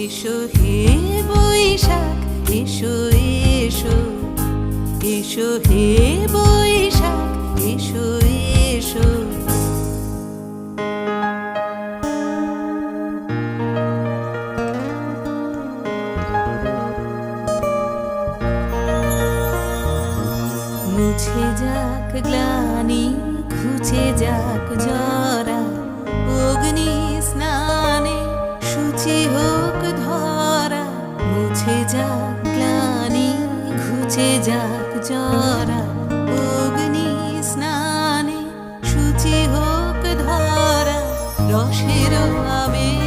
এসো হে বৈশাখ, এসো এসো, এসো হে বৈশাখ, এসো এসো। মুছে যাক গ্লানি, ঘুচে যাক জরা, অগ্নি স্নানে শুচি হোক ধরা। মুছে যাক গ্লানি, ঘুচে যাক জরা, অগ্নি স্নানে শুচি হোক ধরা। রসের আবেশ